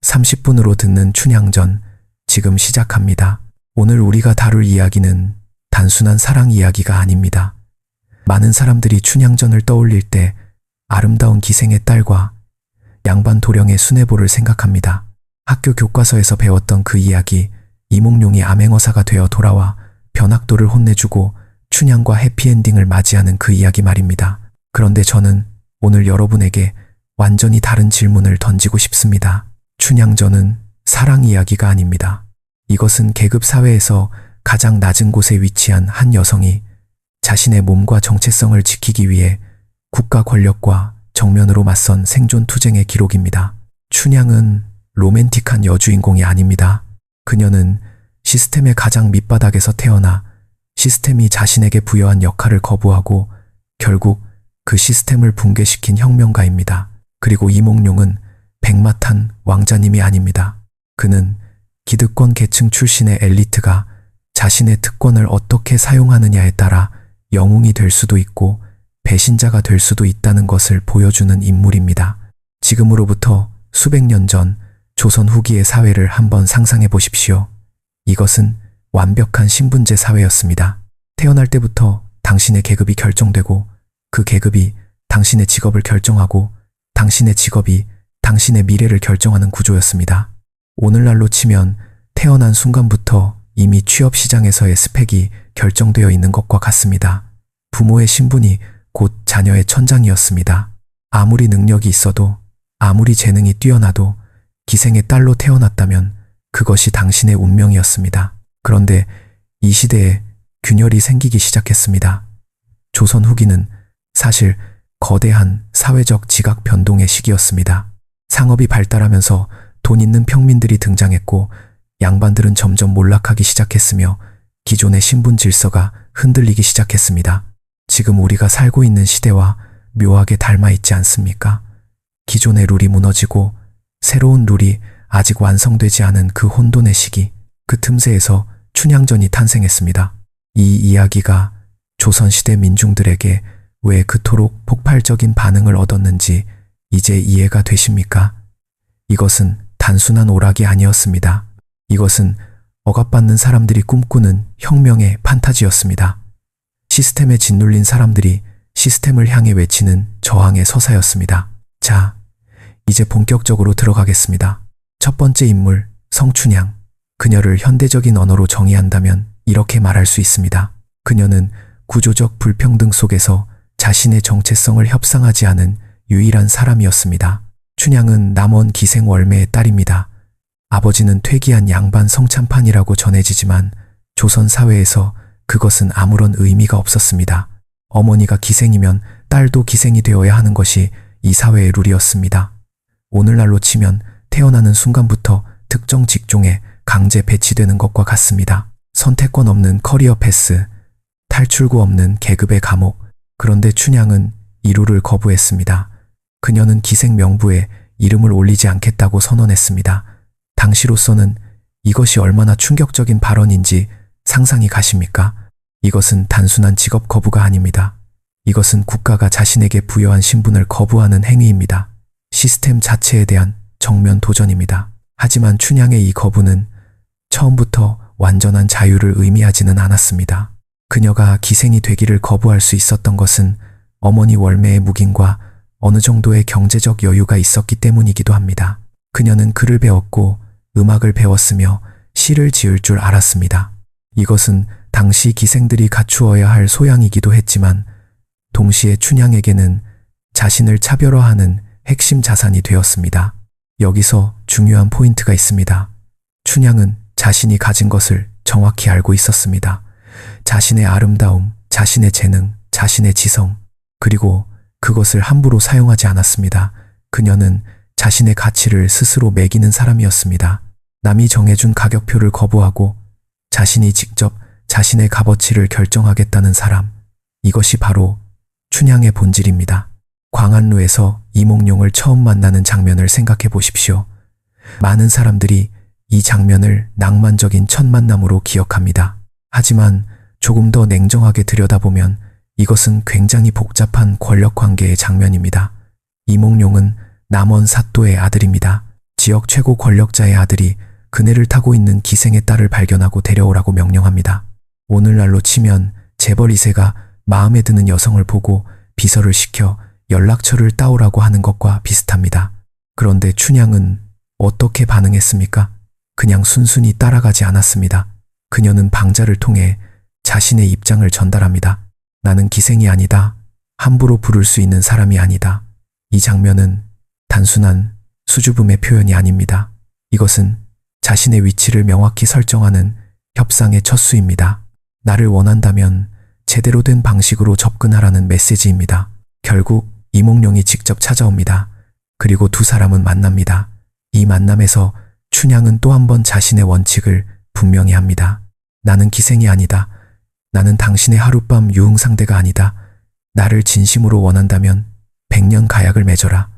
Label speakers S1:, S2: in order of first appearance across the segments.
S1: 30분으로 듣는 춘향전 지금 시작합니다. 오늘 우리가 다룰 이야기는 단순한 사랑 이야기가 아닙니다. 많은 사람들이 춘향전을 떠올릴 때 아름다운 기생의 딸과 양반 도령의 수뇌보를 생각합니다. 학교 교과서에서 배웠던 그 이야기, 이몽룡이 암행어사가 되어 돌아와 변학도를 혼내주고 춘향과 해피엔딩을 맞이하는 그 이야기 말입니다. 그런데 저는 오늘 여러분에게 완전히 다른 질문을 던지고 싶습니다. 춘향전은 사랑 이야기가 아닙니다. 이것은 계급 사회에서 가장 낮은 곳에 위치한 한 여성이 자신의 몸과 정체성을 지키기 위해 국가 권력과 정면으로 맞선 생존 투쟁의 기록입니다. 춘향은 로맨틱한 여주인공이 아닙니다. 그녀는 시스템의 가장 밑바닥에서 태어나 시스템이 자신에게 부여한 역할을 거부하고 결국 그 시스템을 붕괴시킨 혁명가입니다. 그리고 이몽룡은 백마탄 왕자님이 아닙니다. 그는 기득권 계층 출신의 엘리트가 자신의 특권을 어떻게 사용하느냐에 따라 영웅이 될 수도 있고 배신자가 될 수도 있다는 것을 보여주는 인물입니다. 지금으로부터 수백 년 전 조선 후기의 사회를 한번 상상해 보십시오. 이것은 완벽한 신분제 사회였습니다. 태어날 때부터 당신의 계급이 결정되고 그 계급이 당신의 직업을 결정하고 당신의 직업이 당신의 미래를 결정하는 구조였습니다. 오늘날로 치면 태어난 순간부터 이미 취업시장에서의 스펙이 결정되어 있는 것과 같습니다. 부모의 신분이 곧 자녀의 천장이었습니다. 아무리 능력이 있어도 아무리 재능이 뛰어나도 기생의 딸로 태어났다면 그것이 당신의 운명이었습니다. 그런데 이 시대에 균열이 생기기 시작했습니다. 조선 후기는 사실 거대한 사회적 지각 변동의 시기였습니다. 상업이 발달하면서 돈 있는 평민들이 등장했고 양반들은 점점 몰락하기 시작했으며 기존의 신분 질서가 흔들리기 시작했습니다. 지금 우리가 살고 있는 시대와 묘하게 닮아 있지 않습니까? 기존의 룰이 무너지고 새로운 룰이 아직 완성되지 않은 그 혼돈의 시기, 그 틈새에서 춘향전이 탄생했습니다. 이 이야기가 조선시대 민중들에게 왜 그토록 폭발적인 반응을 얻었는지 이제 이해가 되십니까? 이것은 단순한 오락이 아니었습니다. 이것은 억압받는 사람들이 꿈꾸는 혁명의 판타지였습니다. 시스템에 짓눌린 사람들이 시스템을 향해 외치는 저항의 서사였습니다. 자, 이제 본격적으로 들어가겠습니다. 첫 번째 인물, 성춘향. 그녀를 현대적인 언어로 정의한다면 이렇게 말할 수 있습니다. 그녀는 구조적 불평등 속에서 자신의 정체성을 협상하지 않은 유일한 사람이었습니다. 춘향은 남원 기생 월매의 딸입니다. 아버지는 퇴기한 양반 성찬판이라고 전해지지만 조선 사회에서 그것은 아무런 의미가 없었습니다. 어머니가 기생이면 딸도 기생이 되어야 하는 것이 이 사회의 룰이었습니다. 오늘날로 치면 태어나는 순간부터 특정 직종에 강제 배치되는 것과 같습니다. 선택권 없는 커리어 패스, 탈출구 없는 계급의 감옥. 그런데 춘향은 이 룰을 거부했습니다. 그녀는 기생 명부에 이름을 올리지 않겠다고 선언했습니다. 당시로서는 이것이 얼마나 충격적인 발언인지 상상이 가십니까? 이것은 단순한 직업 거부가 아닙니다. 이것은 국가가 자신에게 부여한 신분을 거부하는 행위입니다. 시스템 자체에 대한 정면 도전입니다. 하지만 춘향의 이 거부는 처음부터 완전한 자유를 의미하지는 않았습니다. 그녀가 기생이 되기를 거부할 수 있었던 것은 어머니 월매의 묵인과 어느 정도의 경제적 여유가 있었기 때문이기도 합니다. 그녀는 글을 배웠고 음악을 배웠으며 시를 지을 줄 알았습니다. 이것은 당시 기생들이 갖추어야 할 소양이기도 했지만 동시에 춘향에게는 자신을 차별화하는 핵심 자산이 되었습니다. 여기서 중요한 포인트가 있습니다. 춘향은 자신이 가진 것을 정확히 알고 있었습니다. 자신의 아름다움, 자신의 재능, 자신의 지성, 그리고 그것을 함부로 사용하지 않았습니다. 그녀는 자신의 가치를 스스로 매기는 사람이었습니다. 남이 정해준 가격표를 거부하고 자신이 직접 자신의 값어치를 결정하겠다는 사람. 이것이 바로 춘향의 본질입니다. 광안루에서 이몽룡을 처음 만나는 장면을 생각해 보십시오. 많은 사람들이 이 장면을 낭만적인 첫 만남으로 기억합니다. 하지만 조금 더 냉정하게 들여다보면 이것은 굉장히 복잡한 권력 관계의 장면입니다. 이몽룡은 남원 사또의 아들입니다. 지역 최고 권력자의 아들이 그네를 타고 있는 기생의 딸을 발견하고 데려오라고 명령합니다. 오늘날로 치면 재벌 2세가 마음에 드는 여성을 보고 비서를 시켜 연락처를 따오라고 하는 것과 비슷합니다. 그런데 춘향은 어떻게 반응했습니까? 그냥 순순히 따라가지 않았습니다. 그녀는 방자를 통해 자신의 입장을 전달합니다. 나는 기생이 아니다. 함부로 부를 수 있는 사람이 아니다. 이 장면은 단순한 수줍음의 표현이 아닙니다. 이것은 자신의 위치를 명확히 설정하는 협상의 첫 수입니다. 나를 원한다면 제대로 된 방식으로 접근하라는 메시지입니다. 결국 이몽룡이 직접 찾아옵니다. 그리고 두 사람은 만납니다. 이 만남에서 춘향은 또 한 번 자신의 원칙을 분명히 합니다. 나는 기생이 아니다. 나는 당신의 하룻밤 유흥 상대가 아니다. 나를 진심으로 원한다면 100년 가약을 맺어라.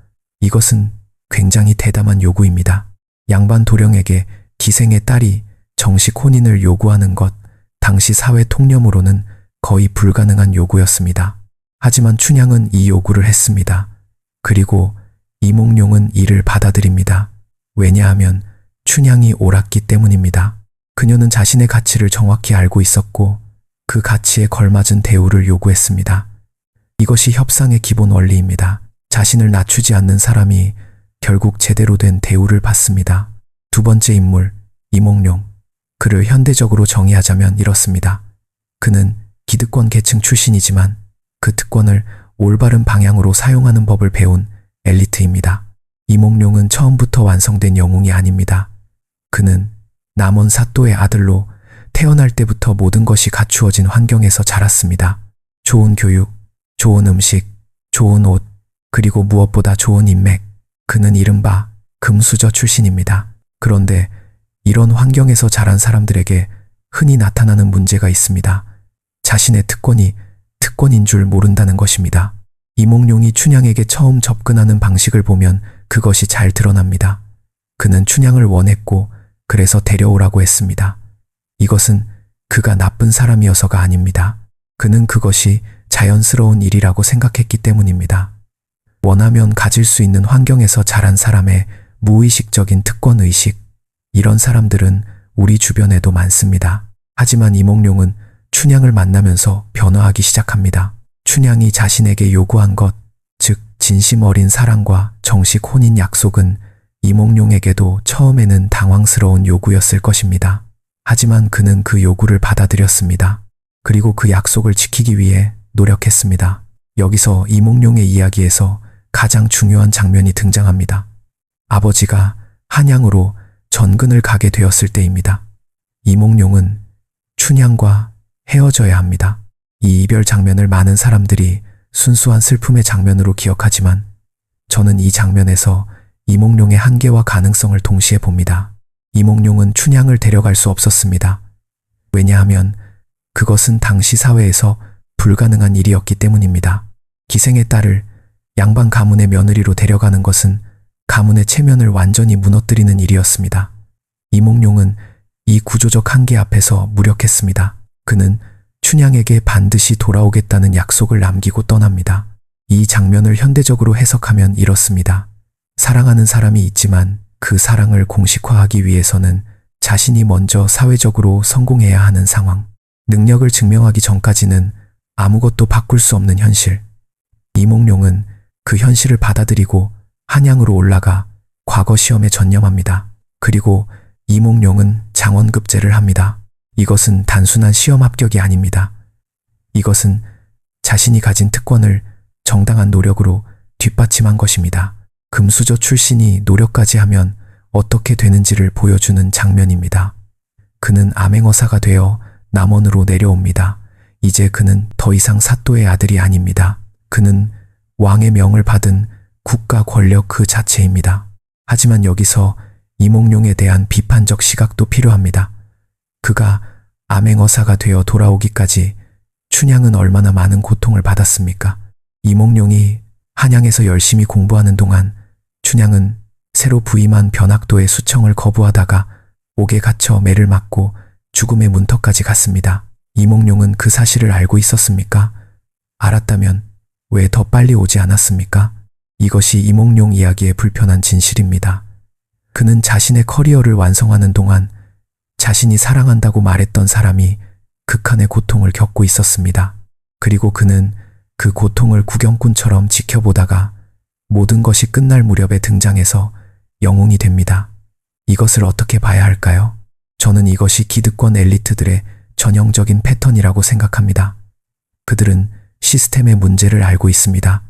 S1: 이것은 굉장히 대담한 요구입니다. 양반 도령에게 기생의 딸이 정식 혼인을 요구하는 것, 당시 사회 통념으로는 거의 불가능한 요구였습니다. 하지만 춘향은 이 요구를 했습니다. 그리고 이몽룡은 이를 받아들입니다. 왜냐하면 춘향이 옳았기 때문입니다. 그녀는 자신의 가치를 정확히 알고 있었고 그 가치에 걸맞은 대우를 요구했습니다. 이것이 협상의 기본 원리입니다. 자신을 낮추지 않는 사람이 결국 제대로 된 대우를 받습니다. 두 번째 인물, 이몽룡. 그를 현대적으로 정의하자면 이렇습니다. 그는 기득권 계층 출신이지만 그 특권을 올바른 방향으로 사용하는 법을 배운 엘리트입니다. 이몽룡은 처음부터 완성된 영웅이 아닙니다. 그는 남원 사또의 아들로 태어날 때부터 모든 것이 갖추어진 환경에서 자랐습니다. 좋은 교육, 좋은 음식, 좋은 옷, 그리고 무엇보다 좋은 인맥. 그는 이른바 금수저 출신입니다. 그런데 이런 환경에서 자란 사람들에게 흔히 나타나는 문제가 있습니다. 자신의 특권이 특권인 줄 모른다는 것입니다. 이몽룡이 춘향에게 처음 접근하는 방식을 보면 그것이 잘 드러납니다. 그는 춘향을 원했고 그래서 데려오라고 했습니다. 이것은 그가 나쁜 사람이어서가 아닙니다. 그는 그것이 자연스러운 일이라고 생각했기 때문입니다. 원하면 가질 수 있는 환경에서 자란 사람의 무의식적인 특권의식, 이런 사람들은 우리 주변에도 많습니다. 하지만 이몽룡은 춘향을 만나면서 변화하기 시작합니다. 춘향이 자신에게 요구한 것, 즉 진심 어린 사랑과 정식 혼인 약속은 이몽룡에게도 처음에는 당황스러운 요구였을 것입니다. 하지만 그는 그 요구를 받아들였습니다. 그리고 그 약속을 지키기 위해 노력했습니다. 여기서 이몽룡의 이야기에서 가장 중요한 장면이 등장합니다. 아버지가 한양으로 전근을 가게 되었을 때입니다. 이몽룡은 춘향과 헤어져야 합니다. 이 이별 장면을 많은 사람들이 순수한 슬픔의 장면으로 기억하지만 저는 이 장면에서 이몽룡의 한계와 가능성을 동시에 봅니다. 이몽룡은 춘향을 데려갈 수 없었습니다. 왜냐하면 그것은 당시 사회에서 불가능한 일이었기 때문입니다. 기생의 딸을 양반 가문의 며느리로 데려가는 것은 가문의 체면을 완전히 무너뜨리는 일이었습니다. 이몽룡은 이 구조적 한계 앞에서 무력했습니다. 그는 춘향에게 반드시 돌아오겠다는 약속을 남기고 떠납니다. 이 장면을 현대적으로 해석하면 이렇습니다. 사랑하는 사람이 있지만 그 사랑을 공식화하기 위해서는 자신이 먼저 사회적으로 성공해야 하는 상황. 능력을 증명하기 전까지는 아무것도 바꿀 수 없는 현실. 이몽룡은 그 현실을 받아들이고 한양으로 올라가 과거 시험에 전념합니다. 그리고 이몽룡은 장원급제를 합니다. 이것은 단순한 시험 합격이 아닙니다. 이것은 자신이 가진 특권을 정당한 노력으로 뒷받침한 것입니다. 금수저 출신이 노력까지 하면 어떻게 되는지를 보여주는 장면입니다. 그는 암행어사가 되어 남원으로 내려옵니다. 이제 그는 더 이상 사또의 아들이 아닙니다. 그는 왕의 명을 받은 국가 권력 그 자체입니다. 하지만 여기서 이몽룡에 대한 비판적 시각도 필요합니다. 그가 암행어사가 되어 돌아오기까지 춘향은 얼마나 많은 고통을 받았습니까? 이몽룡이 한양에서 열심히 공부하는 동안 춘향은 새로 부임한 변학도의 수청을 거부하다가 옥에 갇혀 매를 맞고 죽음의 문턱까지 갔습니다. 이몽룡은 그 사실을 알고 있었습니까? 알았다면 왜 더 빨리 오지 않았습니까? 이것이 이몽룡 이야기의 불편한 진실입니다. 그는 자신의 커리어를 완성하는 동안 자신이 사랑한다고 말했던 사람이 극한의 고통을 겪고 있었습니다. 그리고 그는 그 고통을 구경꾼처럼 지켜보다가 모든 것이 끝날 무렵에 등장해서 영웅이 됩니다. 이것을 어떻게 봐야 할까요? 저는 이것이 기득권 엘리트들의 전형적인 패턴이라고 생각합니다. 그들은 시스템의 문제를 알고 있습니다.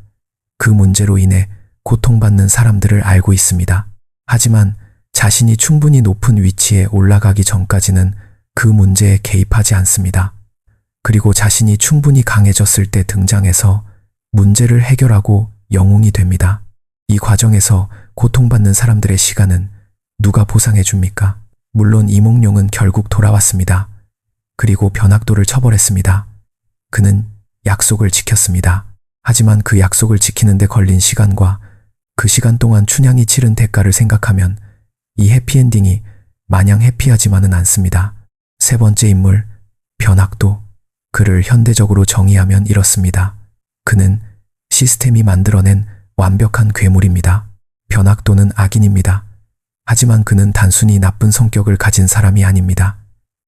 S1: 그 문제로 인해 고통받는 사람들을 알고 있습니다. 하지만 자신이 충분히 높은 위치에 올라가기 전까지는 그 문제에 개입하지 않습니다. 그리고 자신이 충분히 강해졌을 때 등장해서 문제를 해결하고 영웅이 됩니다. 이 과정에서 고통받는 사람들의 시간은 누가 보상해 줍니까? 물론 이몽룡은 결국 돌아왔습니다. 그리고 변학도를 처벌했습니다. 그는 약속을 지켰습니다. 하지만 그 약속을 지키는데 걸린 시간과 그 시간 동안 춘향이 치른 대가를 생각하면 이 해피엔딩이 마냥 해피하지만은 않습니다. 세 번째 인물, 변학도. 그를 현대적으로 정의하면 이렇습니다. 그는 시스템이 만들어낸 완벽한 괴물입니다. 변학도는 악인입니다. 하지만 그는 단순히 나쁜 성격을 가진 사람이 아닙니다.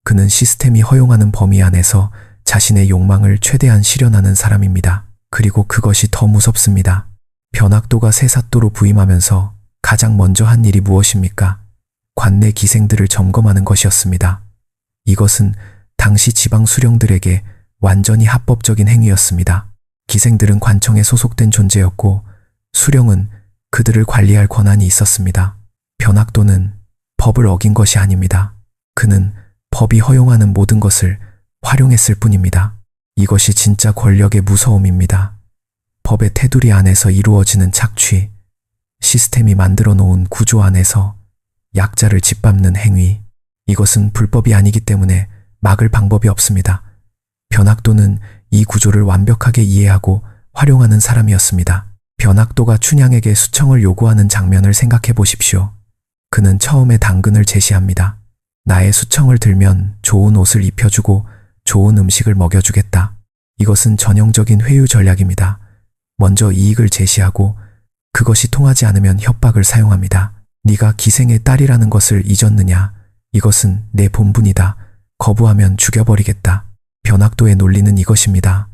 S1: 그는 시스템이 허용하는 범위 안에서 자신의 욕망을 최대한 실현하는 사람입니다. 그리고 그것이 더 무섭습니다. 변학도가 세사또로 부임하면서 가장 먼저 한 일이 무엇입니까? 관내 기생들을 점검하는 것이었습니다. 이것은 당시 지방 수령들에게 완전히 합법적인 행위였습니다. 기생들은 관청에 소속된 존재였고 수령은 그들을 관리할 권한이 있었습니다. 변학도는 법을 어긴 것이 아닙니다. 그는 법이 허용하는 모든 것을 활용했을 뿐입니다. 이것이 진짜 권력의 무서움입니다. 법의 테두리 안에서 이루어지는 착취, 시스템이 만들어 놓은 구조 안에서 약자를 짓밟는 행위, 이것은 불법이 아니기 때문에 막을 방법이 없습니다. 변학도는 이 구조를 완벽하게 이해하고 활용하는 사람이었습니다. 변학도가 춘향에게 수청을 요구하는 장면을 생각해 보십시오. 그는 처음에 당근을 제시합니다. 나의 수청을 들면 좋은 옷을 입혀주고 좋은 음식을 먹여주겠다. 이것은 전형적인 회유 전략입니다. 먼저 이익을 제시하고 그것이 통하지 않으면 협박을 사용합니다. 네가 기생의 딸이라는 것을 잊었느냐? 이것은 내 본분이다. 거부하면 죽여버리겠다. 변학도의 논리는 이것입니다.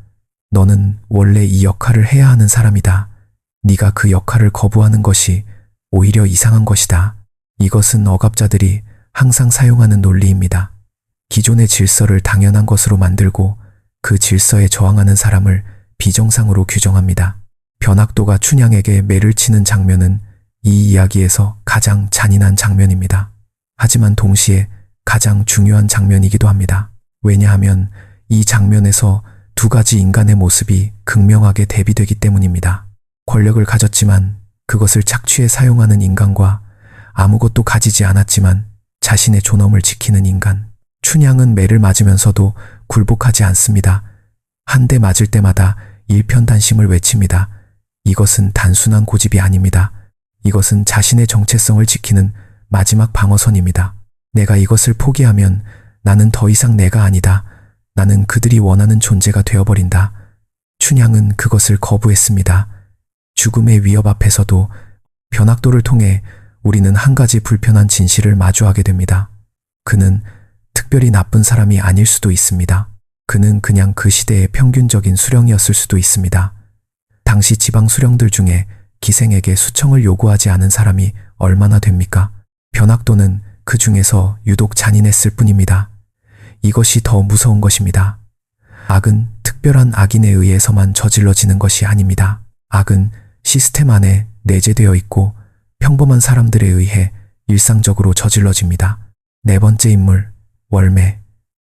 S1: 너는 원래 이 역할을 해야 하는 사람이다. 네가 그 역할을 거부하는 것이 오히려 이상한 것이다. 이것은 억압자들이 항상 사용하는 논리입니다. 기존의 질서를 당연한 것으로 만들고 그 질서에 저항하는 사람을 비정상으로 규정합니다. 변학도가 춘향에게 매를 치는 장면은 이 이야기에서 가장 잔인한 장면입니다. 하지만 동시에 가장 중요한 장면이기도 합니다. 왜냐하면 이 장면에서 두 가지 인간의 모습이 극명하게 대비되기 때문입니다. 권력을 가졌지만 그것을 착취해 사용하는 인간과 아무것도 가지지 않았지만 자신의 존엄을 지키는 인간. 춘향은 매를 맞으면서도 굴복하지 않습니다. 한 대 맞을 때마다 일편단심을 외칩니다. 이것은 단순한 고집이 아닙니다. 이것은 자신의 정체성을 지키는 마지막 방어선입니다. 내가 이것을 포기하면 나는 더 이상 내가 아니다. 나는 그들이 원하는 존재가 되어버린다. 춘향은 그것을 거부했습니다. 죽음의 위협 앞에서도 변학도를 통해 우리는 한 가지 불편한 진실을 마주하게 됩니다. 그는 특별히 나쁜 사람이 아닐 수도 있습니다. 그는 그냥 그 시대의 평균적인 수령이었을 수도 있습니다. 당시 지방 수령들 중에 기생에게 수청을 요구하지 않은 사람이 얼마나 됩니까? 변학도는 그 중에서 유독 잔인했을 뿐입니다. 이것이 더 무서운 것입니다. 악은 특별한 악인에 의해서만 저질러지는 것이 아닙니다. 악은 시스템 안에 내재되어 있고 평범한 사람들에 의해 일상적으로 저질러집니다. 네 번째 인물, 월매.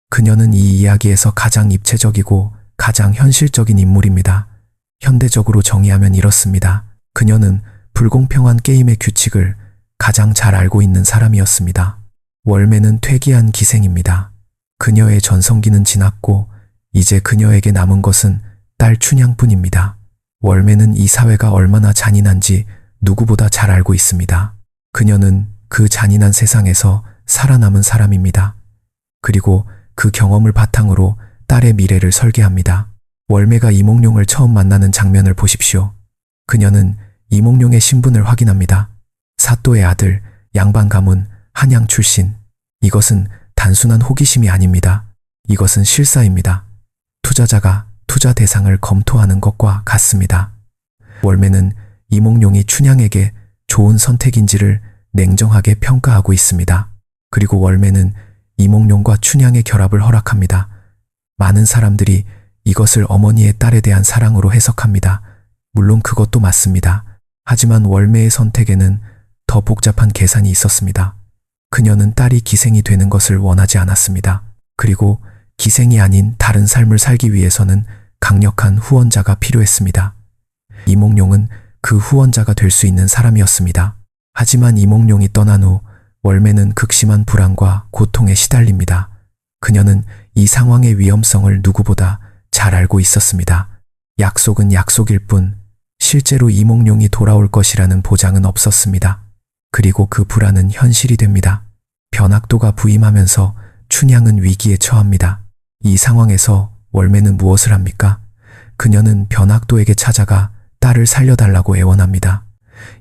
S1: 그녀는 이 이야기에서 가장 입체적이고 가장 현실적인 인물입니다. 현대적으로 정의하면 이렇습니다. 그녀는 불공평한 게임의 규칙을 가장 잘 알고 있는 사람이었습니다. 월매는 퇴기한 기생입니다. 그녀의 전성기는 지났고 이제 그녀에게 남은 것은 딸 춘향뿐입니다. 월매는 이 사회가 얼마나 잔인한지 누구보다 잘 알고 있습니다. 그녀는 그 잔인한 세상에서 살아남은 사람입니다. 그리고 그 경험을 바탕으로 딸의 미래를 설계합니다. 월매가 이몽룡을 처음 만나는 장면을 보십시오. 그녀는 이몽룡의 신분을 확인합니다. 사또의 아들, 양반 가문, 한양 출신. 이것은 단순한 호기심이 아닙니다. 이것은 실사입니다. 투자자가 투자 대상을 검토하는 것과 같습니다. 월매는 이몽룡이 춘향에게 좋은 선택인지를 냉정하게 평가하고 있습니다. 그리고 월매는 이몽룡과 춘향의 결합을 허락합니다. 많은 사람들이 이것을 어머니의 딸에 대한 사랑으로 해석합니다. 물론 그것도 맞습니다. 하지만 월매의 선택에는 더 복잡한 계산이 있었습니다. 그녀는 딸이 기생이 되는 것을 원하지 않았습니다. 그리고 기생이 아닌 다른 삶을 살기 위해서는 강력한 후원자가 필요했습니다. 이몽룡은 그 후원자가 될 수 있는 사람이었습니다. 하지만 이몽룡이 떠난 후 월매는 극심한 불안과 고통에 시달립니다. 그녀는 이 상황의 위험성을 누구보다 잘 알고 있었습니다. 약속은 약속일 뿐 실제로 이몽룡이 돌아올 것이라는 보장은 없었습니다. 그리고 그 불안은 현실이 됩니다. 변학도가 부임하면서 춘향은 위기에 처합니다. 이 상황에서 월매는 무엇을 합니까? 그녀는 변학도에게 찾아가 딸을 살려달라고 애원합니다.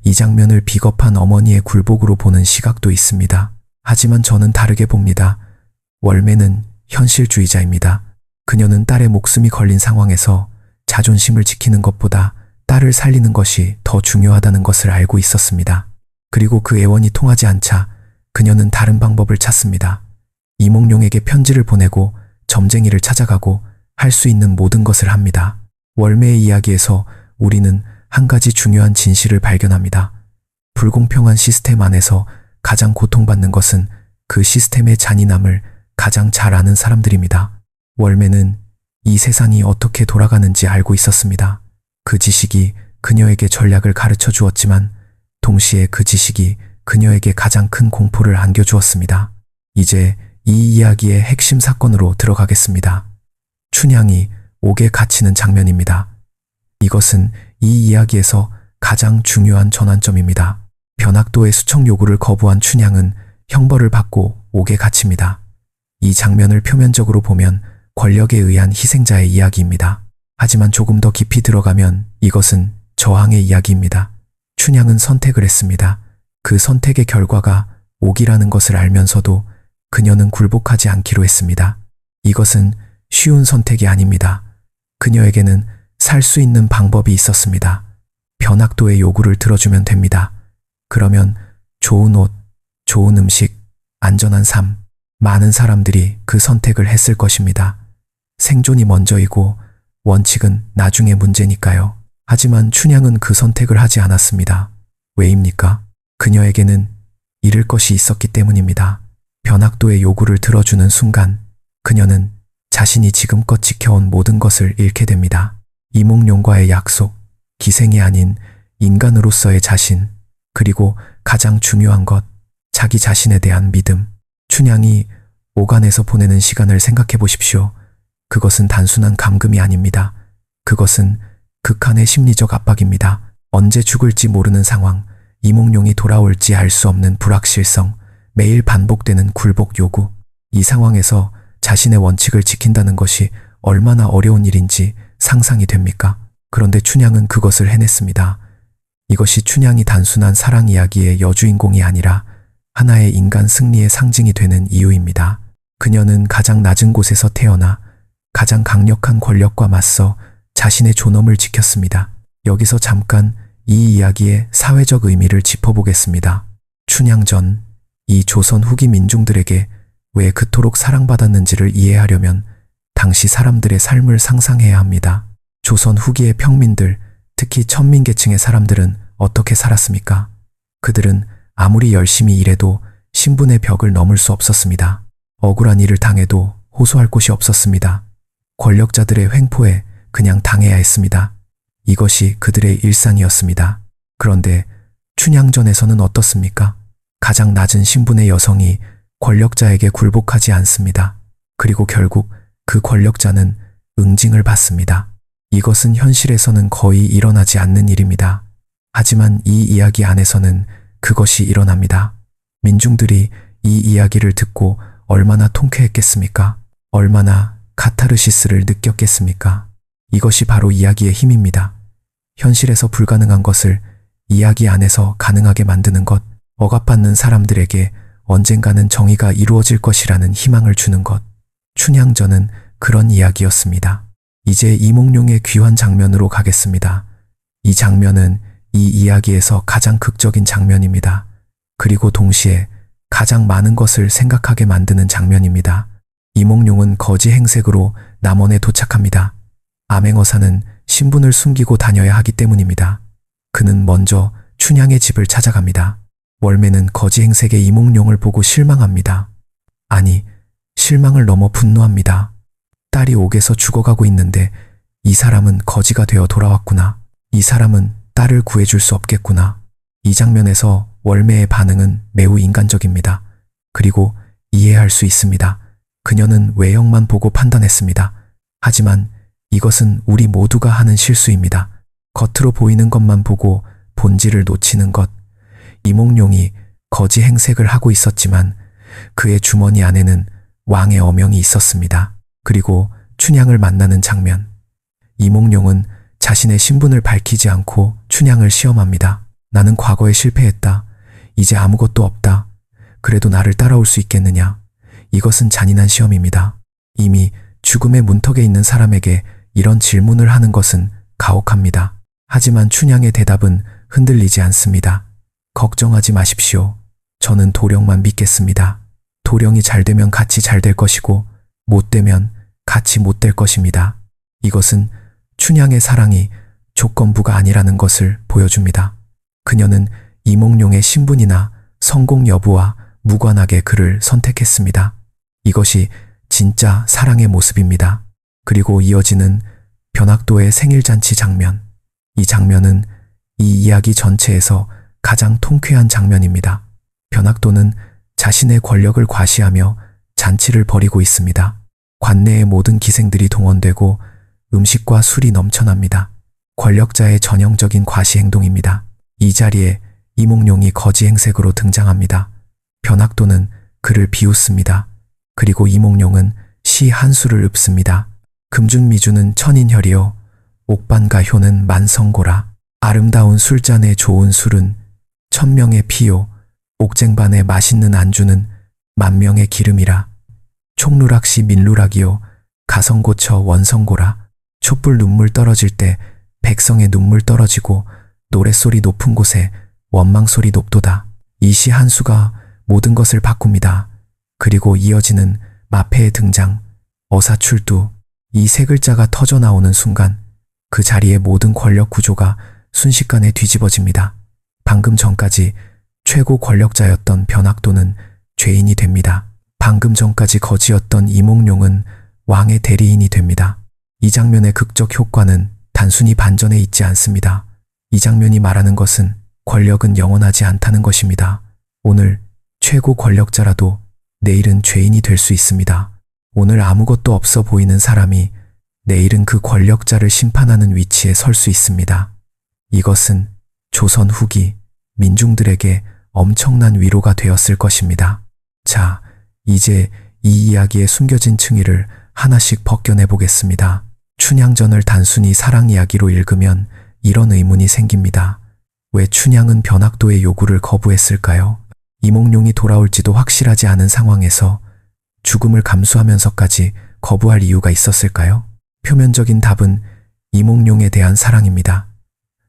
S1: 이 장면을 비겁한 어머니의 굴복으로 보는 시각도 있습니다. 하지만 저는 다르게 봅니다. 월매는 현실주의자입니다. 그녀는 딸의 목숨이 걸린 상황에서 자존심을 지키는 것보다 딸을 살리는 것이 더 중요하다는 것을 알고 있었습니다. 그리고 그 애원이 통하지 않자 그녀는 다른 방법을 찾습니다. 이몽룡에게 편지를 보내고 점쟁이를 찾아가고 할 수 있는 모든 것을 합니다. 월매의 이야기에서 우리는 한 가지 중요한 진실을 발견합니다. 불공평한 시스템 안에서 가장 고통받는 것은 그 시스템의 잔인함을 가장 잘 아는 사람들입니다. 월매는 이 세상이 어떻게 돌아가는지 알고 있었습니다. 그 지식이 그녀에게 전략을 가르쳐 주었지만 동시에 그 지식이 그녀에게 가장 큰 공포를 안겨주었습니다. 이제 이 이야기의 핵심 사건으로 들어가겠습니다. 춘향이 옥에 갇히는 장면입니다. 이것은 이 이야기에서 가장 중요한 전환점입니다. 변학도의 수청 요구를 거부한 춘향은 형벌을 받고 옥에 갇힙니다. 이 장면을 표면적으로 보면 권력에 의한 희생자의 이야기입니다. 하지만 조금 더 깊이 들어가면 이것은 저항의 이야기입니다. 춘향은 선택을 했습니다. 그 선택의 결과가 옥이라는 것을 알면서도 그녀는 굴복하지 않기로 했습니다. 이것은 쉬운 선택이 아닙니다. 그녀에게는 살 수 있는 방법이 있었습니다. 변학도의 요구를 들어주면 됩니다. 그러면 좋은 옷, 좋은 음식, 안전한 삶, 많은 사람들이 그 선택을 했을 것입니다. 생존이 먼저이고 원칙은 나중의 문제니까요. 하지만 춘향은 그 선택을 하지 않았습니다. 왜입니까? 그녀에게는 잃을 것이 있었기 때문입니다. 변학도의 요구를 들어주는 순간 그녀는 자신이 지금껏 지켜온 모든 것을 잃게 됩니다. 이몽룡과의 약속, 기생이 아닌 인간으로서의 자신, 그리고 가장 중요한 것, 자기 자신에 대한 믿음. 춘향이 옥안에서 보내는 시간을 생각해 보십시오. 그것은 단순한 감금이 아닙니다. 그것은 극한의 심리적 압박입니다. 언제 죽을지 모르는 상황, 이몽룡이 돌아올지 알 수 없는 불확실성, 매일 반복되는 굴복 요구. 이 상황에서 자신의 원칙을 지킨다는 것이 얼마나 어려운 일인지 상상이 됩니까? 그런데 춘향은 그것을 해냈습니다. 이것이 춘향이 단순한 사랑 이야기의 여주인공이 아니라 하나의 인간 승리의 상징이 되는 이유입니다. 그녀는 가장 낮은 곳에서 태어나 가장 강력한 권력과 맞서 자신의 존엄을 지켰습니다. 여기서 잠깐 이 이야기의 사회적 의미를 짚어보겠습니다. 춘향전, 이 조선 후기 민중들에게 왜 그토록 사랑받았는지를 이해하려면 당시 사람들의 삶을 상상해야 합니다. 조선 후기의 평민들, 특히 천민계층의 사람들은 어떻게 살았습니까? 그들은 아무리 열심히 일해도 신분의 벽을 넘을 수 없었습니다. 억울한 일을 당해도 호소할 곳이 없었습니다. 권력자들의 횡포에 그냥 당해야 했습니다. 이것이 그들의 일상이었습니다. 그런데 춘향전에서는 어떻습니까? 가장 낮은 신분의 여성이 권력자에게 굴복하지 않습니다. 그리고 결국 그 권력자는 응징을 받습니다. 이것은 현실에서는 거의 일어나지 않는 일입니다. 하지만 이 이야기 안에서는 그것이 일어납니다. 민중들이 이 이야기를 듣고 얼마나 통쾌했겠습니까? 얼마나 카타르시스를 느꼈겠습니까? 이것이 바로 이야기의 힘입니다. 현실에서 불가능한 것을 이야기 안에서 가능하게 만드는 것. 억압받는 사람들에게 언젠가는 정의가 이루어질 것이라는 희망을 주는 것. 춘향전은 그런 이야기였습니다. 이제 이몽룡의 귀환 장면으로 가겠습니다. 이 장면은 이 이야기에서 가장 극적인 장면입니다. 그리고 동시에 가장 많은 것을 생각하게 만드는 장면입니다. 이몽룡은 거지 행색으로 남원에 도착합니다. 암행어사는 신분을 숨기고 다녀야 하기 때문입니다. 그는 먼저 춘향의 집을 찾아갑니다. 월매는 거지 행색의 이몽룡을 보고 실망합니다. 아니, 실망을 넘어 분노합니다. 딸이 옥에서 죽어가고 있는데 이 사람은 거지가 되어 돌아왔구나. 이 사람은 딸을 구해줄 수 없겠구나. 이 장면에서 월매의 반응은 매우 인간적입니다. 그리고 이해할 수 있습니다. 그녀는 외형만 보고 판단했습니다. 하지만 이것은 우리 모두가 하는 실수입니다. 겉으로 보이는 것만 보고 본질을 놓치는 것. 이몽룡이 거지 행색을 하고 있었지만 그의 주머니 안에는 왕의 어명이 있었습니다. 그리고 춘향을 만나는 장면. 이몽룡은 자신의 신분을 밝히지 않고 춘향을 시험합니다. 나는 과거에 실패했다. 이제 아무것도 없다. 그래도 나를 따라올 수 있겠느냐? 이것은 잔인한 시험입니다. 이미 죽음의 문턱에 있는 사람에게 이런 질문을 하는 것은 가혹합니다. 하지만 춘향의 대답은 흔들리지 않습니다. 걱정하지 마십시오. 저는 도령만 믿겠습니다. 도령이 잘 되면 같이 잘 될 것이고 못 되면 같이 못 될 것입니다. 이것은 춘향의 사랑이 조건부가 아니라는 것을 보여줍니다. 그녀는 이몽룡의 신분이나 성공 여부와 무관하게 그를 선택했습니다. 이것이 진짜 사랑의 모습입니다. 그리고 이어지는 변학도의 생일잔치 장면. 이 장면은 이 이야기 전체에서 가장 통쾌한 장면입니다. 변학도는 자신의 권력을 과시하며 잔치를 벌이고 있습니다. 관내의 모든 기생들이 동원되고 음식과 술이 넘쳐납니다. 권력자의 전형적인 과시 행동입니다. 이 자리에 이몽룡이 거지 행색으로 등장합니다. 변학도는 그를 비웃습니다. 그리고 이몽룡은 시 한 수를 읊습니다. 금준미주는 천인혈이요 옥반가 효는 만성고라. 아름다운 술잔에 좋은 술은 천명의 피요 옥쟁반에 맛있는 안주는 만명의 기름이라. 촉루락시 민루락이요 가성고처 원성고라. 촛불 눈물 떨어질 때 백성의 눈물 떨어지고 노랫소리 높은 곳에 원망소리 높도다. 이 시 한 수가 모든 것을 바꿉니다. 그리고 이어지는 마패의 등장, 어사출두. 이 세 글자가 터져 나오는 순간 그 자리의 모든 권력 구조가 순식간에 뒤집어집니다. 방금 전까지 최고 권력자였던 변학도는 죄인이 됩니다. 방금 전까지 거지였던 이몽룡은 왕의 대리인이 됩니다. 이 장면의 극적 효과는 단순히 반전에 있지 않습니다. 이 장면이 말하는 것은 권력은 영원하지 않다는 것입니다. 오늘 최고 권력자라도 내일은 죄인이 될 수 있습니다. 오늘 아무것도 없어 보이는 사람이 내일은 그 권력자를 심판하는 위치에 설 수 있습니다. 이것은 조선 후기 민중들에게 엄청난 위로가 되었을 것입니다. 자, 이제 이 이야기의 숨겨진 층위를 하나씩 벗겨내 보겠습니다. 춘향전을 단순히 사랑 이야기로 읽으면 이런 의문이 생깁니다. 왜 춘향은 변학도의 요구를 거부했을까요? 이몽룡이 돌아올지도 확실하지 않은 상황에서 죽음을 감수하면서까지 거부할 이유가 있었을까요? 표면적인 답은 이몽룡에 대한 사랑입니다.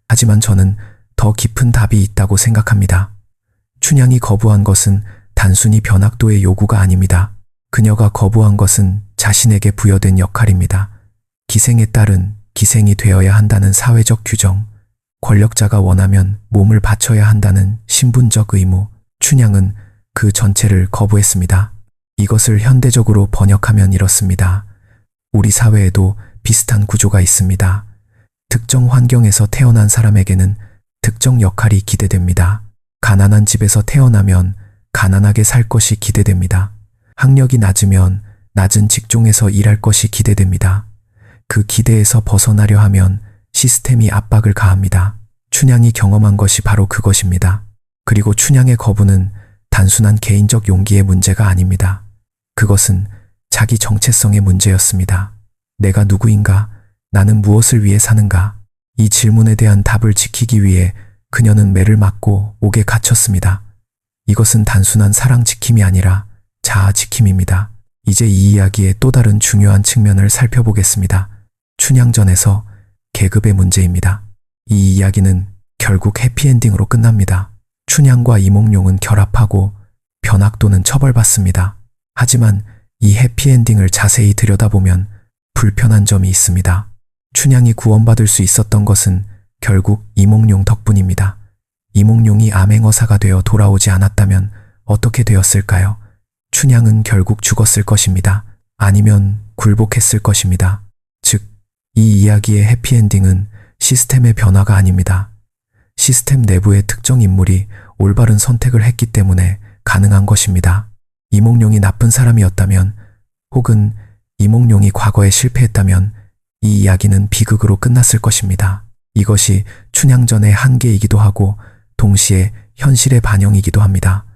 S1: 하지만 저는 더 깊은 답이 있다고 생각합니다. 춘향이 거부한 것은 단순히 변학도의 요구가 아닙니다. 그녀가 거부한 것은 자신에게 부여된 역할입니다. 기생의 딸은 기생이 되어야 한다는 사회적 규정, 권력자가 원하면 몸을 바쳐야 한다는 신분적 의무. 춘향은 그 전체를 거부했습니다. 이것을 현대적으로 번역하면 이렇습니다. 우리 사회에도 비슷한 구조가 있습니다. 특정 환경에서 태어난 사람에게는 특정 역할이 기대됩니다. 가난한 집에서 태어나면 가난하게 살 것이 기대됩니다. 학력이 낮으면 낮은 직종에서 일할 것이 기대됩니다. 그 기대에서 벗어나려 하면 시스템이 압박을 가합니다. 춘향이 경험한 것이 바로 그것입니다. 그리고 춘향의 거부는 단순한 개인적 용기의 문제가 아닙니다. 그것은 자기 정체성의 문제였습니다. 내가 누구인가? 나는 무엇을 위해 사는가? 이 질문에 대한 답을 지키기 위해 그녀는 매를 맞고 옥에 갇혔습니다. 이것은 단순한 사랑 지킴이 아니라 자아 지킴입니다. 이제 이 이야기의 또 다른 중요한 측면을 살펴보겠습니다. 춘향전에서 계급의 문제입니다. 이 이야기는 결국 해피엔딩으로 끝납니다. 춘향과 이몽룡은 결합하고 변학도는 처벌받습니다. 하지만 이 해피엔딩을 자세히 들여다보면 불편한 점이 있습니다. 춘향이 구원받을 수 있었던 것은 결국 이몽룡 덕분입니다. 이몽룡이 암행어사가 되어 돌아오지 않았다면 어떻게 되었을까요? 춘향은 결국 죽었을 것입니다. 아니면 굴복했을 것입니다. 즉, 이 이야기의 해피엔딩은 시스템의 변화가 아닙니다. 시스템 내부의 특정 인물이 올바른 선택을 했기 때문에 가능한 것입니다. 이몽룡이 나쁜 사람이었다면, 혹은 이몽룡이 과거에 실패했다면 이 이야기는 비극으로 끝났을 것입니다. 이것이 춘향전의 한계이기도 하고 동시에 현실의 반영이기도 합니다.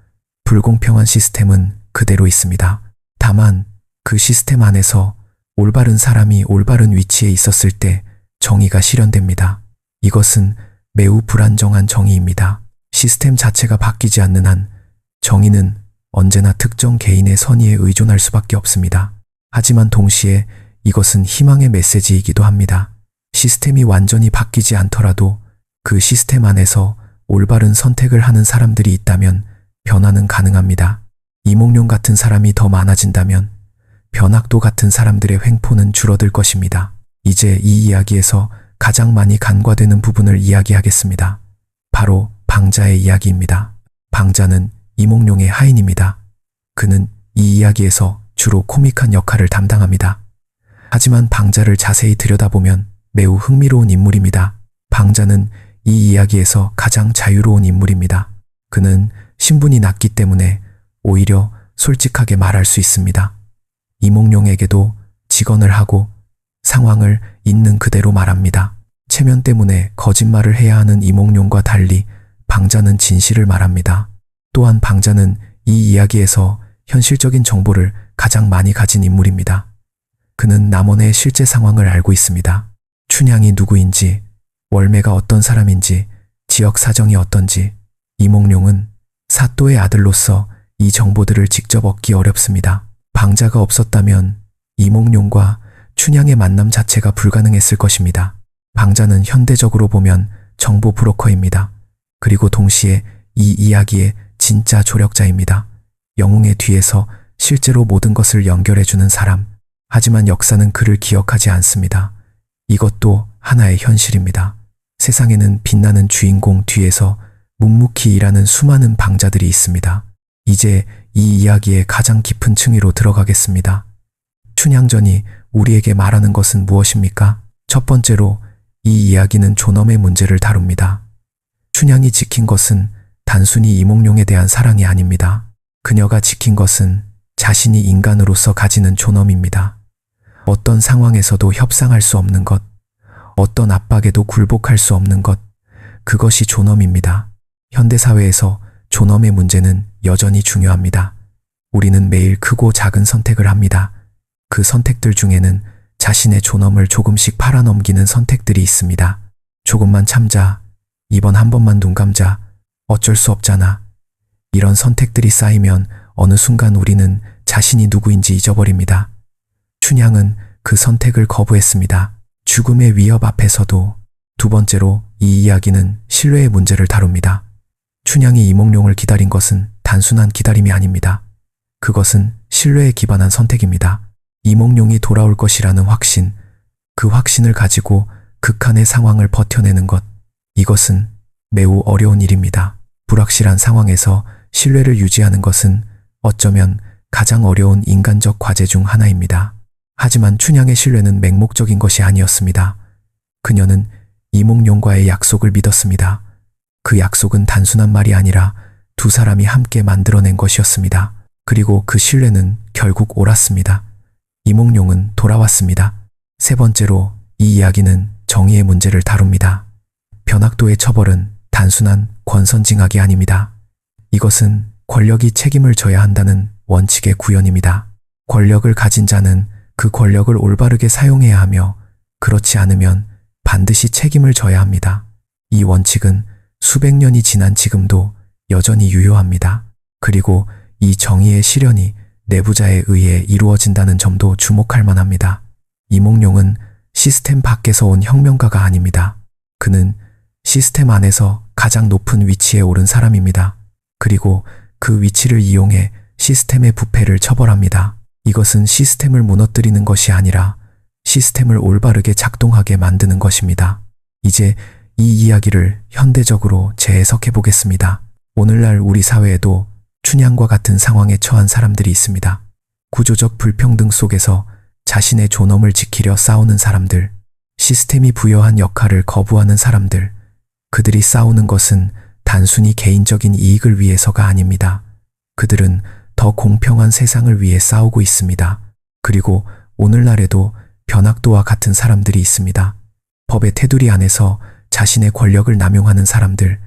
S1: 불공평한 시스템은 그대로 있습니다. 다만 그 시스템 안에서 올바른 사람이 올바른 위치에 있었을 때 정의가 실현됩니다. 이것은 매우 불안정한 정의입니다. 시스템 자체가 바뀌지 않는 한 정의는 언제나 특정 개인의 선의에 의존할 수밖에 없습니다. 하지만 동시에 이것은 희망의 메시지이기도 합니다. 시스템이 완전히 바뀌지 않더라도 그 시스템 안에서 올바른 선택을 하는 사람들이 있다면 변화는 가능합니다. 이몽룡 같은 사람이 더 많아진다면 변학도 같은 사람들의 횡포는 줄어들 것입니다. 이제 이 이야기에서 가장 많이 간과되는 부분을 이야기하겠습니다. 바로 방자의 이야기입니다. 방자는 이몽룡의 하인입니다. 그는 이 이야기에서 주로 코믹한 역할을 담당합니다. 하지만 방자를 자세히 들여다보면 매우 흥미로운 인물입니다. 방자는 이 이야기에서 가장 자유로운 인물입니다. 그는 신분이 낮기 때문에 오히려 솔직하게 말할 수 있습니다. 이몽룡에게도 직언을 하고 상황을 있는 그대로 말합니다. 체면 때문에 거짓말을 해야 하는 이몽룡과 달리 방자는 진실을 말합니다. 또한 방자는 이 이야기에서 현실적인 정보를 가장 많이 가진 인물입니다. 그는 남원의 실제 상황을 알고 있습니다. 춘향이 누구인지, 월매가 어떤 사람인지, 지역 사정이 어떤지. 이몽룡은 사또의 아들로서 이 정보들을 직접 얻기 어렵습니다. 방자가 없었다면 이몽룡과 춘향의 만남 자체가 불가능했을 것입니다. 방자는 현대적으로 보면 정보 브로커입니다. 그리고 동시에 이 이야기의 진짜 조력자입니다. 영웅의 뒤에서 실제로 모든 것을 연결해주는 사람. 하지만 역사는 그를 기억하지 않습니다. 이것도 하나의 현실입니다. 세상에는 빛나는 주인공 뒤에서 묵묵히 일하는 수많은 방자들이 있습니다. 이제 이 이야기의 가장 깊은 층위로 들어가겠습니다. 춘향전이 우리에게 말하는 것은 무엇입니까? 첫 번째로 이 이야기는 존엄의 문제를 다룹니다. 춘향이 지킨 것은 단순히 이몽룡에 대한 사랑이 아닙니다. 그녀가 지킨 것은 자신이 인간으로서 가지는 존엄입니다. 어떤 상황에서도 협상할 수 없는 것, 어떤 압박에도 굴복할 수 없는 것, 그것이 존엄입니다. 현대사회에서 존엄의 문제는 여전히 중요합니다. 우리는 매일 크고 작은 선택을 합니다. 그 선택들 중에는 자신의 존엄을 조금씩 팔아넘기는 선택들이 있습니다. 조금만 참자, 이번 한 번만 눈 감자, 어쩔 수 없잖아. 이런 선택들이 쌓이면 어느 순간 우리는 자신이 누구인지 잊어버립니다. 춘향은 그 선택을 거부했습니다. 죽음의 위협 앞에서도. 두 번째로 이 이야기는 신뢰의 문제를 다룹니다. 춘향이 이몽룡을 기다린 것은 단순한 기다림이 아닙니다. 그것은 신뢰에 기반한 선택입니다. 이몽룡이 돌아올 것이라는 확신, 그 확신을 가지고 극한의 상황을 버텨내는 것, 이것은 매우 어려운 일입니다. 불확실한 상황에서 신뢰를 유지하는 것은 어쩌면 가장 어려운 인간적 과제 중 하나입니다. 하지만 춘향의 신뢰는 맹목적인 것이 아니었습니다. 그녀는 이몽룡과의 약속을 믿었습니다. 그 약속은 단순한 말이 아니라 두 사람이 함께 만들어낸 것이었습니다. 그리고 그 신뢰는 결국 옳았습니다. 이몽룡은 돌아왔습니다. 세 번째로 이 이야기는 정의의 문제를 다룹니다. 변학도의 처벌은 단순한 권선징악이 아닙니다. 이것은 권력이 책임을 져야 한다는 원칙의 구현입니다. 권력을 가진 자는 그 권력을 올바르게 사용해야 하며 그렇지 않으면 반드시 책임을 져야 합니다. 이 원칙은 수백 년이 지난 지금도 여전히 유효합니다. 그리고 이 정의의 실현이 내부자에 의해 이루어진다는 점도 주목할 만합니다. 이몽룡은 시스템 밖에서 온 혁명가가 아닙니다. 그는 시스템 안에서 가장 높은 위치에 오른 사람입니다. 그리고 그 위치를 이용해 시스템의 부패를 처벌합니다. 이것은 시스템을 무너뜨리는 것이 아니라 시스템을 올바르게 작동하게 만드는 것입니다. 이제 이 이야기를 현대적으로 재해석해 보겠습니다. 오늘날 우리 사회에도 춘향과 같은 상황에 처한 사람들이 있습니다. 구조적 불평등 속에서 자신의 존엄을 지키려 싸우는 사람들, 시스템이 부여한 역할을 거부하는 사람들, 그들이 싸우는 것은 단순히 개인적인 이익을 위해서가 아닙니다. 그들은 더 공평한 세상을 위해 싸우고 있습니다. 그리고 오늘날에도 변학도와 같은 사람들이 있습니다. 법의 테두리 안에서 자신의 권력을 남용하는 사람들,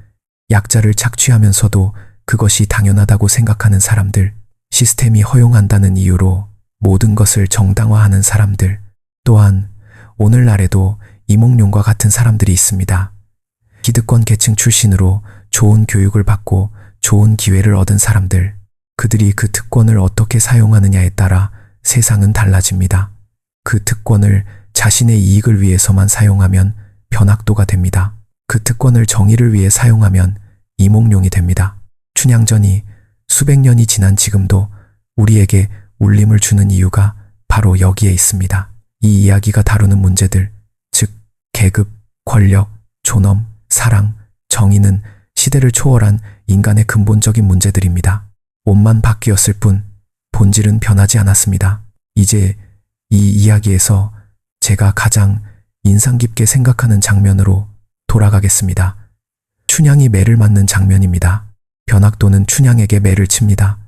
S1: 약자를 착취하면서도 그것이 당연하다고 생각하는 사람들, 시스템이 허용한다는 이유로 모든 것을 정당화하는 사람들, 또한 오늘날에도 이몽룡과 같은 사람들이 있습니다. 기득권 계층 출신으로 좋은 교육을 받고 좋은 기회를 얻은 사람들, 그들이 그 특권을 어떻게 사용하느냐에 따라 세상은 달라집니다. 그 특권을 자신의 이익을 위해서만 사용하면 변학도가 됩니다. 그 특권을 정의를 위해 사용하면 이몽룡이 됩니다. 춘향전이 수백 년이 지난 지금도 우리에게 울림을 주는 이유가 바로 여기에 있습니다. 이 이야기가 다루는 문제들, 즉 계급, 권력, 존엄, 사랑, 정의는 시대를 초월한 인간의 근본적인 문제들입니다. 옷만 바뀌었을 뿐 본질은 변하지 않았습니다. 이제 이 이야기에서 제가 가장 인상 깊게 생각하는 장면으로 돌아가겠습니다. 춘향이 매를 맞는 장면입니다. 변학도는 춘향에게 매를 칩니다.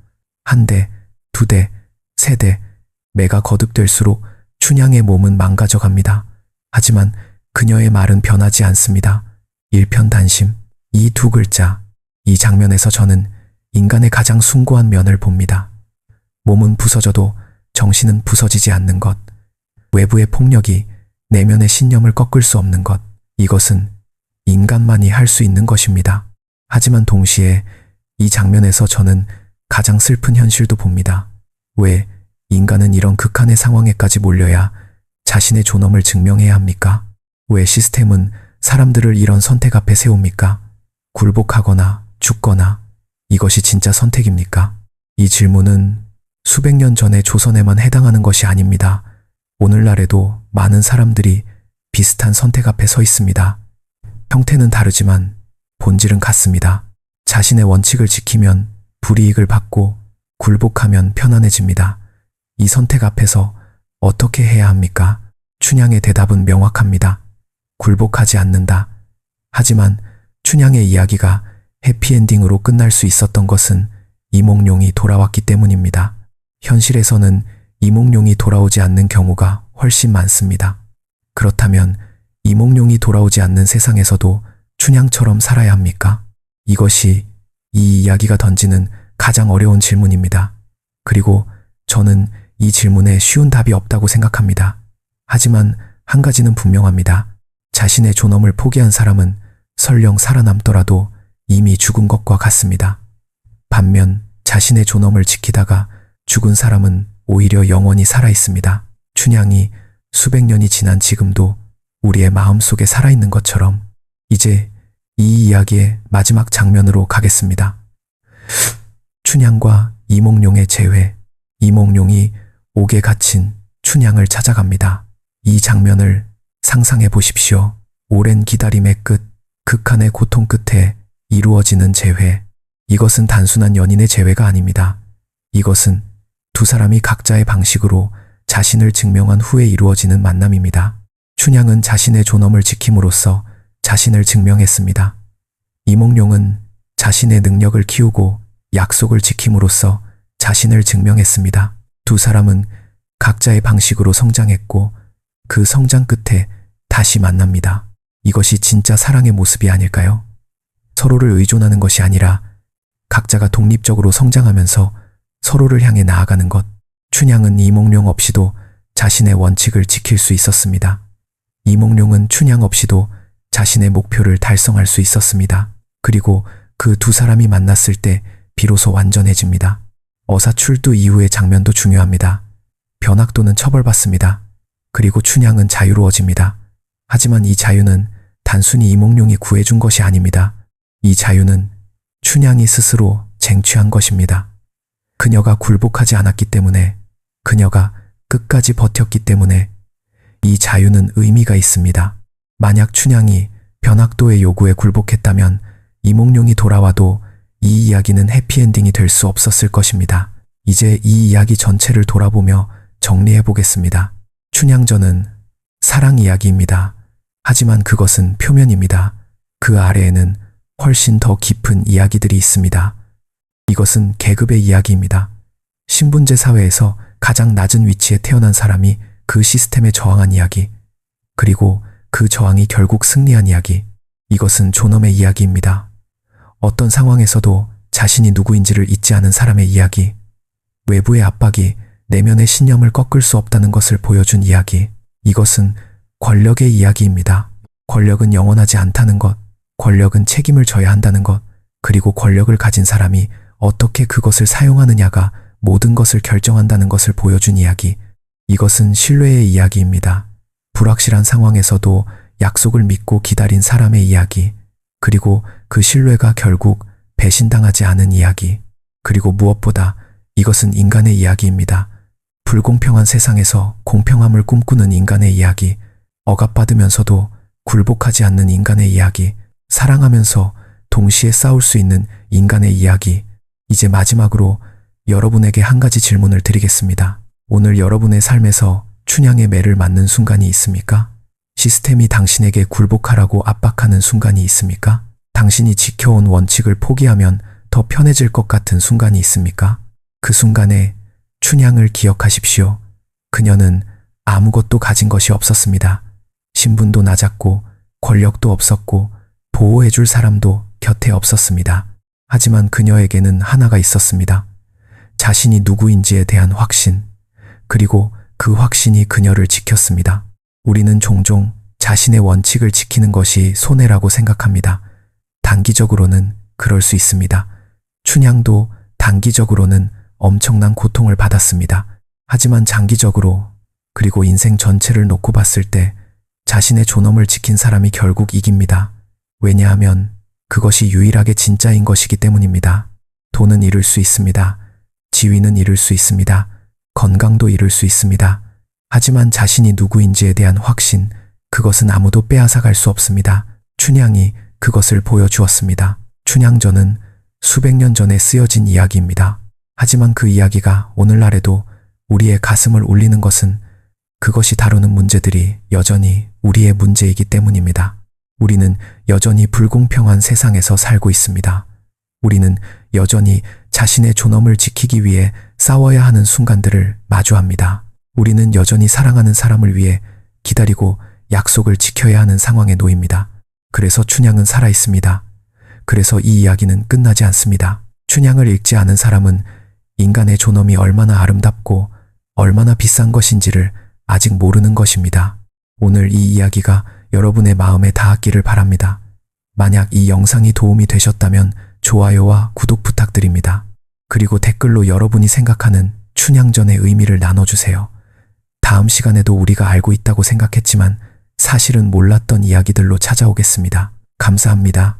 S1: 한 대, 두 대, 세 대, 매가 거듭될수록 춘향의 몸은 망가져갑니다. 하지만 그녀의 말은 변하지 않습니다. 일편단심, 이 두 글자, 이 장면에서 저는 인간의 가장 숭고한 면을 봅니다. 몸은 부서져도 정신은 부서지지 않는 것, 외부의 폭력이 내면의 신념을 꺾을 수 없는 것, 이것은 인간만이 할 수 있는 것입니다. 하지만 동시에 이 장면에서 저는 가장 슬픈 현실도 봅니다. 왜 인간은 이런 극한의 상황에까지 몰려야 자신의 존엄을 증명해야 합니까? 왜 시스템은 사람들을 이런 선택 앞에 세웁니까? 굴복하거나 죽거나, 이것이 진짜 선택입니까? 이 질문은 수백 년 전의 조선에만 해당하는 것이 아닙니다. 오늘날에도 많은 사람들이 비슷한 선택 앞에 서 있습니다. 형태는 다르지만 본질은 같습니다. 자신의 원칙을 지키면 불이익을 받고 굴복하면 편안해집니다. 이 선택 앞에서 어떻게 해야 합니까? 춘향의 대답은 명확합니다. 굴복하지 않는다. 하지만 춘향의 이야기가 해피엔딩으로 끝날 수 있었던 것은 이몽룡이 돌아왔기 때문입니다. 현실에서는 이몽룡이 돌아오지 않는 경우가 훨씬 많습니다. 그렇다면 이몽룡이 돌아오지 않는 세상에서도 춘향처럼 살아야 합니까? 이것이 이 이야기가 던지는 가장 어려운 질문입니다. 그리고 저는 이 질문에 쉬운 답이 없다고 생각합니다. 하지만 한 가지는 분명합니다. 자신의 존엄을 포기한 사람은 설령 살아남더라도 이미 죽은 것과 같습니다. 반면 자신의 존엄을 지키다가 죽은 사람은 오히려 영원히 살아 있습니다. 춘향이 수백 년이 지난 지금도 우리의 마음속에 살아있는 것처럼 이제 이 이야기의 마지막 장면으로 가겠습니다. 춘향과 이몽룡의 재회, 이몽룡이 옥에 갇힌 춘향을 찾아갑니다. 이 장면을 상상해 보십시오. 오랜 기다림의 끝, 극한의 고통 끝에 이루어지는 재회. 이것은 단순한 연인의 재회가 아닙니다. 이것은 두 사람이 각자의 방식으로 자신을 증명한 후에 이루어지는 만남입니다. 춘향은 자신의 존엄을 지킴으로써 자신을 증명했습니다. 이몽룡은 자신의 능력을 키우고 약속을 지킴으로써 자신을 증명했습니다. 두 사람은 각자의 방식으로 성장했고 그 성장 끝에 다시 만납니다. 이것이 진짜 사랑의 모습이 아닐까요? 서로를 의존하는 것이 아니라 각자가 독립적으로 성장하면서 서로를 향해 나아가는 것. 춘향은 이몽룡 없이도 자신의 원칙을 지킬 수 있었습니다. 이몽룡은 춘향 없이도 자신의 목표를 달성할 수 있었습니다. 그리고 그 두 사람이 만났을 때 비로소 완전해집니다. 어사출두 이후의 장면도 중요합니다. 변학도는 처벌받습니다. 그리고 춘향은 자유로워집니다. 하지만 이 자유는 단순히 이몽룡이 구해준 것이 아닙니다. 이 자유는 춘향이 스스로 쟁취한 것입니다. 그녀가 굴복하지 않았기 때문에, 그녀가 끝까지 버텼기 때문에 이 자유는 의미가 있습니다. 만약 춘향이 변학도의 요구에 굴복했다면 이몽룡이 돌아와도 이 이야기는 해피엔딩이 될 수 없었을 것입니다. 이제 이 이야기 전체를 돌아보며 정리해 보겠습니다. 춘향전은 사랑 이야기입니다. 하지만 그것은 표면입니다. 그 아래에는 훨씬 더 깊은 이야기들이 있습니다. 이것은 계급의 이야기입니다. 신분제 사회에서 가장 낮은 위치에 태어난 사람이 그 시스템에 저항한 이야기, 그리고 그 저항이 결국 승리한 이야기. 이것은 존엄의 이야기입니다. 어떤 상황에서도 자신이 누구인지를 잊지 않은 사람의 이야기, 외부의 압박이 내면의 신념을 꺾을 수 없다는 것을 보여준 이야기. 이것은 권력의 이야기입니다. 권력은 영원하지 않다는 것, 권력은 책임을 져야 한다는 것, 그리고 권력을 가진 사람이 어떻게 그것을 사용하느냐가 모든 것을 결정한다는 것을 보여준 이야기. 이것은 신뢰의 이야기입니다. 불확실한 상황에서도 약속을 믿고 기다린 사람의 이야기, 그리고 그 신뢰가 결국 배신당하지 않은 이야기. 그리고 무엇보다 이것은 인간의 이야기입니다. 불공평한 세상에서 공평함을 꿈꾸는 인간의 이야기, 억압받으면서도 굴복하지 않는 인간의 이야기, 사랑하면서 동시에 싸울 수 있는 인간의 이야기. 이제 마지막으로 여러분에게 한 가지 질문을 드리겠습니다. 오늘 여러분의 삶에서 춘향의 매를 맞는 순간이 있습니까? 시스템이 당신에게 굴복하라고 압박하는 순간이 있습니까? 당신이 지켜온 원칙을 포기하면 더 편해질 것 같은 순간이 있습니까? 그 순간에 춘향을 기억하십시오. 그녀는 아무것도 가진 것이 없었습니다. 신분도 낮았고 권력도 없었고 보호해줄 사람도 곁에 없었습니다. 하지만 그녀에게는 하나가 있었습니다. 자신이 누구인지에 대한 확신, 그리고 그 확신이 그녀를 지켰습니다. 우리는 종종 자신의 원칙을 지키는 것이 손해라고 생각합니다. 단기적으로는 그럴 수 있습니다. 춘향도 단기적으로는 엄청난 고통을 받았습니다. 하지만 장기적으로, 그리고 인생 전체를 놓고 봤을 때 자신의 존엄을 지킨 사람이 결국 이깁니다. 왜냐하면 그것이 유일하게 진짜인 것이기 때문입니다. 돈은 잃을 수 있습니다. 지위는 잃을 수 있습니다. 건강도 잃을 수 있습니다. 하지만 자신이 누구인지에 대한 확신, 그것은 아무도 빼앗아갈 수 없습니다. 춘향이 그것을 보여주었습니다. 춘향전은 수백 년 전에 쓰여진 이야기입니다. 하지만 그 이야기가 오늘날에도 우리의 가슴을 울리는 것은 그것이 다루는 문제들이 여전히 우리의 문제이기 때문입니다. 우리는 여전히 불공평한 세상에서 살고 있습니다. 우리는 여전히 자신의 존엄을 지키기 위해 싸워야 하는 순간들을 마주합니다. 우리는 여전히 사랑하는 사람을 위해 기다리고 약속을 지켜야 하는 상황에 놓입니다. 그래서 춘향은 살아있습니다. 그래서 이 이야기는 끝나지 않습니다. 춘향을 읽지 않은 사람은 인간의 존엄이 얼마나 아름답고 얼마나 비싼 것인지를 아직 모르는 것입니다. 오늘 이 이야기가 여러분의 마음에 닿았기를 바랍니다. 만약 이 영상이 도움이 되셨다면 좋아요와 구독 부탁드립니다. 그리고 댓글로 여러분이 생각하는 춘향전의 의미를 나눠주세요. 다음 시간에도 우리가 알고 있다고 생각했지만 사실은 몰랐던 이야기들로 찾아오겠습니다. 감사합니다.